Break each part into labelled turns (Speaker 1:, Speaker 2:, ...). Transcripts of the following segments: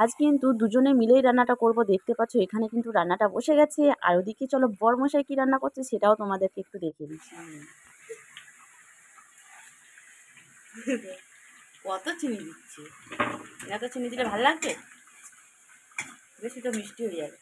Speaker 1: আজ কিন্তু দুজনে মিলেই রান্নাটা করব। দেখতে পাচ্ছ এখানে কিন্তু রান্নাটা বসে গেছে। আর ওদিকে চলো বরমশাই কি রান্না করছে সেটাও তোমাদেরকে একটু দেখিয়ে দিচ্ছি। কত চিনি দিচ্ছে, এত চিনি দিলে ভালো লাগবে, বেশি তো মিষ্টি হয়ে যাবে।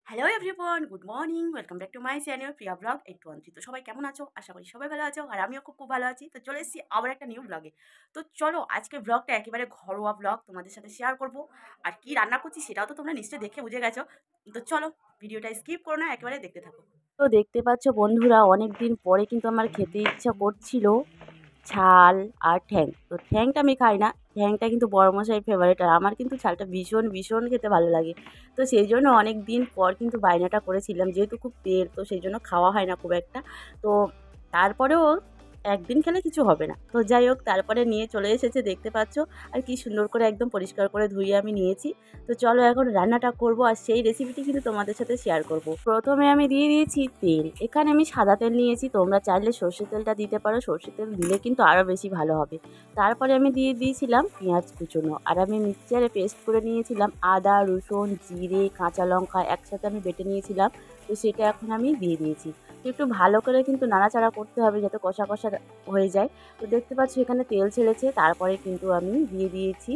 Speaker 1: Hello everyone, good morning, welcome back to my channel Priya blog 813। তো সবাই কেমন আছো? আশা করি সবাই ভালো আছো, আর আমিও খুব ভালো আছি। তো চলে এসেছি আবার একটা নিউ ব্লগে। তো চলো আজকে ব্লগটা একেবারে ঘরোয়া ব্লগ তোমাদের সাথে শেয়ার করব। আর কি রান্না করছি সেটাও তো তোমরা নিশ্চয়ই দেখে বুঝে গেছো। তো চলো ভিডিওটা স্কিপ করো না, একেবারে দেখতে থাকো। তো দেখতে পাচ্ছ বন্ধুরা, অনেক দিন পরে কিন্তু আমার খেতে ইচ্ছা করছিল ছাল আর ঠ্যাং। তো ঠ্যাংটা আমি খাই না, ঠ্যাংটা কিন্তু বড়মশাইয়ের ফেভারিট, আর আমার কিন্তু ছালটা ভীষণ ভীষণ খেতে ভালো লাগে। তো সেই জন্য অনেক দিন পর কিন্তু বায়নাটা করেছিলাম, যেহেতু খুব তেল, তো সেই জন্য খাওয়া হয় না খুব একটা। তো তারপরেও একদিন খেলে কিছু হবে না। তো যাই হোক, তারপরে নিয়ে চলে এসেছে দেখতে পাচ্ছ। আর কি সুন্দর করে একদম পরিষ্কার করে ধুয়ে আমি নিয়েছি। তো চলো এখন রান্নাটা করব, আর সেই রেসিপিটি কিন্তু তোমাদের সাথে শেয়ার করব। প্রথমে আমি দিয়ে দিয়েছি তেল। এখানে আমি সাদা তেল নিয়েছি, তোমরা চাইলে সর্ষের তেলটা দিতে পারো, সর্ষের তেল দিলে কিন্তু আরও বেশি ভালো হবে। তারপরে আমি দিয়ে দিয়েছিলাম পেঁয়াজ কুচোনো, আর আমি মিক্সচারে পেস্ট করে নিয়েছিলাম আদা, রসুন, জিরে, কাঁচা লঙ্কা একসাথে আমি বেটে নিয়েছিলাম। তো সেটা এখন আমি দিয়ে দিয়েছি। তো একটু ভালো করে কিন্তু নাড়াচাড়া করতে হবে যাতে কষা কষা হয়ে যায়। তো দেখতে পাচ্ছি এখানে তেল ছেড়েছে, তারপরে কিন্তু আমি দিয়ে দিয়েছি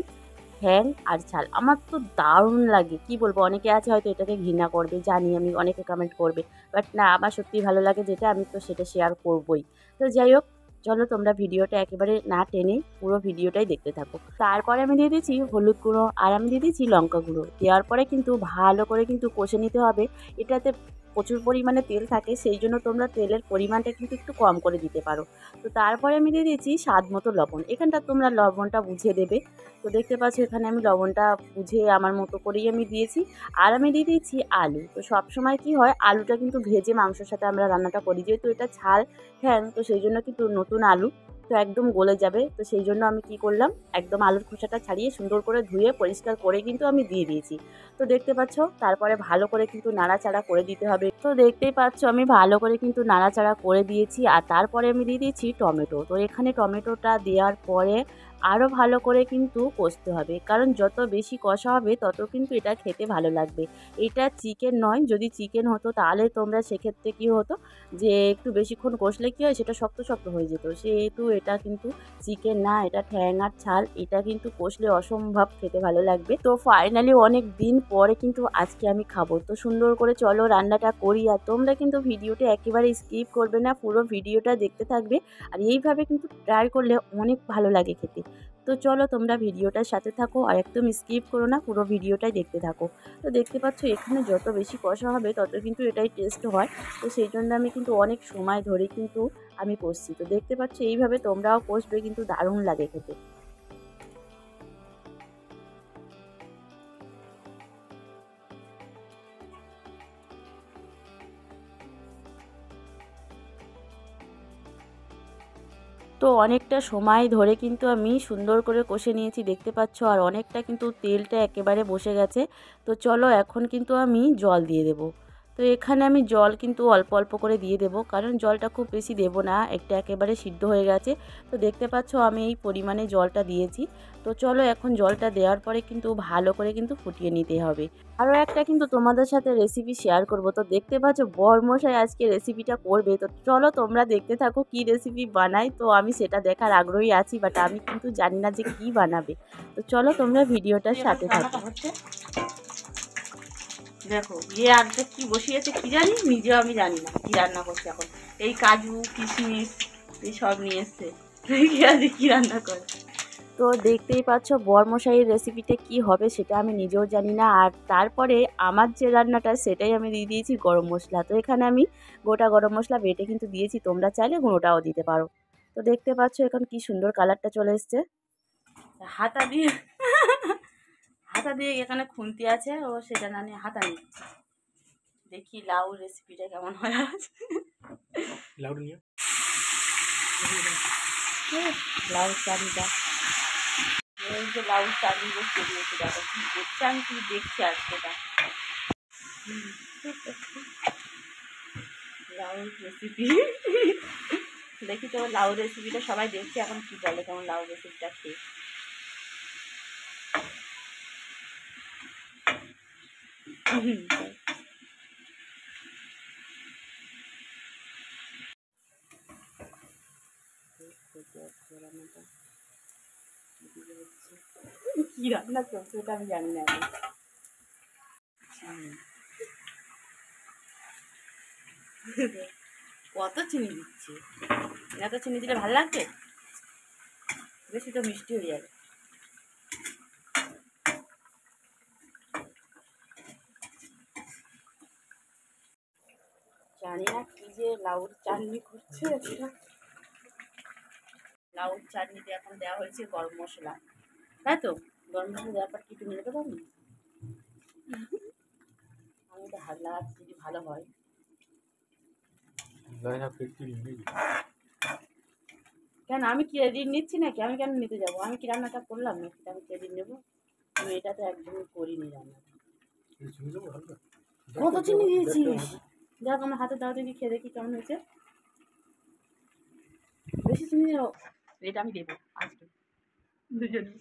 Speaker 1: ঠ্যাং আর ছাল। আমার তো দারুণ লাগে, কি বলবো। অনেকে আছে হয়তো এটাকে ঘৃণা করবে, জানি আমি, অনেকে কমেন্ট করবে, বাট না, আমার সত্যিই ভালো লাগে যেটা, আমি তো সেটা শেয়ার করবই। তো যাই হোক, চলো তোমরা ভিডিওটা একেবারে না টেনে পুরো ভিডিওটাই দেখতে থাকো। তারপরে আমি দিয়ে দিচ্ছি হলুদ গুঁড়ো, আর আমি দিয়ে দিচ্ছি লঙ্কা গুঁড়ো। দেওয়ার পরে কিন্তু ভালো করে কিন্তু কষে নিতে হবে। এটাতে প্রচুর পরিমাণে তেল থাকে, সেই জন্য তোমরা তেলের পরিমাণটা কিন্তু একটু কম করে দিতে পারো। তো তারপরে আমি দিয়ে দিয়েছি স্বাদ মতো লবণ। এখানটা তোমরা লবণটা বুঝে দেবে। তো দেখতে পাচ্ছ এখানে আমি লবণটা বুঝে আমার মতো করেই আমি দিয়েছি। আর আমি দিয়ে দিয়েছি আলু। তো সবসময় কি হয়, আলুটা কিন্তু ভেজে মাংসের সাথে আমরা রান্নাটা করি, যেহেতু এটা ছাল ঠ্যাং, তো সেই জন্য কিন্তু নতুন আলু তো একদম গলে যাবে। তো সেই জন্য আমি কি করলাম, একদম আলুর খোসাটা ছাড়িয়ে সুন্দর করে ধুয়ে পরিষ্কার করে কিন্তু আমি দিয়ে দিয়েছি। তো দেখতে পাচ্ছ তারপরে ভালো করে কিন্তু নাড়াচাড়া করে দিতে হবে। তো দেখতেই পাচ্ছ আমি ভালো করে কিন্তু নাড়াচাড়া করে দিয়েছি। আর তারপরে আমি দিয়ে দিয়েছি টমেটো। তো এখানে টমেটোটা দেওয়ার পরে আরও ভালো করে কিন্তু কষতে হবে, কারণ যত বেশি কষা হবে তত কিন্তু এটা খেতে ভালো লাগবে। এটা চিকেন নয়, যদি চিকেন হতো তাহলে তোমরা সেক্ষেত্রে কী হতো, যে একটু বেশিক্ষণ কষলে কী হয়, সেটা শক্ত শক্ত হয়ে যেত। সেহেতু এটা কিন্তু চিকেন না, এটা ঠ্যাং আর ছাল, এটা কিন্তু কষলে অসম্ভব খেতে ভালো লাগবে। তো ফাইনালি অনেক দিন পরে কিন্তু আজকে আমি খাবো। তো সুন্দর করে চলো রান্নাটা করি, আর তোমরা কিন্তু ভিডিওটা একেবারে স্কিপ করবে না, পুরো ভিডিওটা দেখতে থাকবে। আর এইভাবে কিন্তু ট্রাই করলে অনেক ভালো লাগে খেতে। তো চলো তোমরা ভিডিওটার সাথে থাকো, আর একদম স্কিপ করো না, পুরো ভিডিওটাই দেখতে থাকো। তো দেখতে পাচ্ছ এখানে যত বেশি কষা হবে তত কিন্তু এটাই টেস্ট হয়। তো সেই জন্য আমি কিন্তু অনেক সময় ধরে কিন্তু আমি কষছি। তো দেখতে পাচ্ছ এইভাবে তোমরাও কষবে, কিন্তু দারুণ লাগে খেতে। তো অনেকটা সময় ধরে কিন্তু আমি সুন্দর করে কষে নিয়েছি দেখতে পাচ্ছ, আর অনেকটা কিন্তু তেলটা একেবারে বসে গেছে। তো চলো এখন কিন্তু আমি জল দিয়ে দেব। তো এখানে আমি জল কিন্তু অল্প অল্প করে দিয়ে দেব, কারণ জলটা খুব বেশি দেব না, একটা একেবারে সিদ্ধ হয়ে গেছে। তো দেখতে পাচ্ছ আমি এই পরিমাণে জলটা দিয়েছি। তো চলো এখন জলটা দেওয়ার পরে কিন্তু ভালো করে কিন্তু ফুটিয়ে নিতে হবে। আরও একটা কিন্তু তোমাদের সাথে রেসিপি শেয়ার করব। তো দেখতে পাচ্ছ বরমশাই আজকে রেসিপিটা করবে। তো চলো তোমরা দেখতে থাকো কি রেসিপি বানাই। তো আমি সেটা দেখার আগ্রহী আছি, বাট আমি কিন্তু জানি না যে কি বানাবে। তো চলো তোমরা ভিডিওটার সাথে থাকো। দেখো ইয়ে আজকে কি বসিয়েছে কি জানি, নিজেও আমি জানি না কি রান্না করছে এখন। এই কাজু কিশমিশ এই সব নিয়ে এসছে, কি রান্না করে। তো দেখতেই পাচ্ছ বরমশাইয়ের রেসিপিটা কি হবে সেটা আমি নিজেও জানি না। আর তারপরে আমার যে রান্নাটা সেটাই আমি দিয়ে দিয়েছি গরম মশলা। তো এখানে আমি গোটা গরম মশলা বেটে কিন্তু দিয়েছি, তোমরা চাইলে গুঁড়োটাও দিতে পারো। তো দেখতে পাচ্ছ এখন কি সুন্দর কালারটা চলে এসছে। হাতা দিয়ে হাতা দিয়ে এখানে খুন্তি আছে, ও সেটা না নিয়ে হাতা নিচ্ছে। দেখি লাউ রেসিপিটা কেমন হয়। লাউ নিয়ে লাউ চালিটা, এই যে লাউ চালি বসে দিয়েছে, দেখো কি করছে, আমি কি দেখছি আজকে লাউ রেসিপি। দেখি তো লাউ রেসিপিটা সবাই দেখছে এখন কি বলে কেমন লাউ রেসিপিটা খেয়ে। কি রান্না করছে ওটা আমি জানি না এখন। কত চিনি দিচ্ছে, এত চিনি দিলে ভালো লাগবে, বেশি তো মিষ্টি হয়ে যাবে। জানি না কি যে লাউর চাটনি করছে এটা। লাউর চাটনিতে এখন দেওয়া হয়েছে গরম মশলা, তাই তো গরম মশলা দেওয়ার পর কি একটু নিতে পারবি? আমি তো হাত লাগাচ্ছি যদি ভালো হয়। কেন আমি ক্রেডিট নিচ্ছি নাকি? আমি কেন নিতে যাবো? আমি কি রান্নাটা করলাম নাকি আমি ক্রেডিট নেবো? আমি এটা তো একদমই করিনি রান্না। কত চিনি দিয়েছিস? দেখ আমার হাতে দাও দেখি, খেয়ে দেখি কেমন হয়েছে। বেশি চিনি দেবো? এটা আমি দেবো আজকে দুজনে।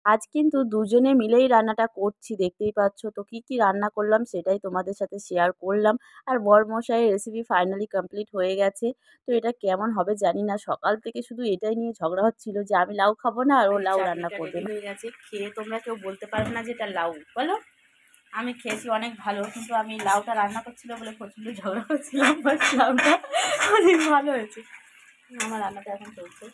Speaker 1: আজ কিন্তু দুজনে মিলেই রান্নাটা করছি, দেখতেই পাচ্ছ। তো কি কি রান্না করলাম সেটাই তোমাদের সাথে শেয়ার করলাম। আর বরমশাইয়ের রেসিপি ফাইনালি কমপ্লিট হয়ে গেছে। তো এটা কেমন হবে জানি না, সকাল থেকে শুধু এটাই নিয়ে ঝগড়া হচ্ছিল যে আমি লাউ খাবো না আর ও লাউ রান্না করবে না। হয়ে গেছে, খেয়ে তোমরা কেউ বলতে পারবে না যে এটা লাউ, বলো? আমি খেয়েছি অনেক ভালো, কিন্তু আমি লাউটা রান্না করছিল বলে প্রচণ্ড ঝগড়া করছিলাম, বাট লাউটা অনেক ভালো হয়েছে। আমার রান্নাটা এখন চলছে।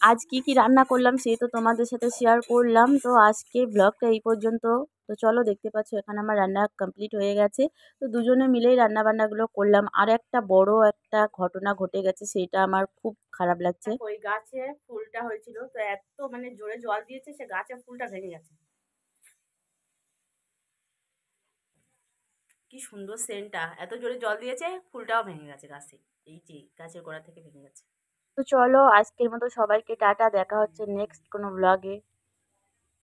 Speaker 1: আজ কি কি রান্না করলাম সেই তো তোমাদের সাথে শেয়ার করলাম। তো আজকে ব্লগটা এই পর্যন্ত। তো চলো, দেখতে পাচ্ছ এখানে আমার রান্না কমপ্লিট হয়ে গেছে। তো দুজনে মিলেই রান্না বান্নাগুলো করলাম। আর একটা বড় একটা ঘটনা ঘটে গেছে, সেটা আমার খুব খারাপ লাগছে। ওই গাছে ফুলটা হয়েছিল, তো এত মানে জোরে জল দিয়েছে সে গাছে ফুলটা ভেঙে গেছে। কি সুন্দর সেন্টটা, এত জোরে জল দিয়েছে ফুলটাও ভেঙে গেছে গাছে, এই যে গাছের গোড়া থেকে ভেঙে গেছে। তো চলো আজকের মতো সবাইকে টাটা, দেখা হচ্ছে নেক্সট কোনো ব্লগে।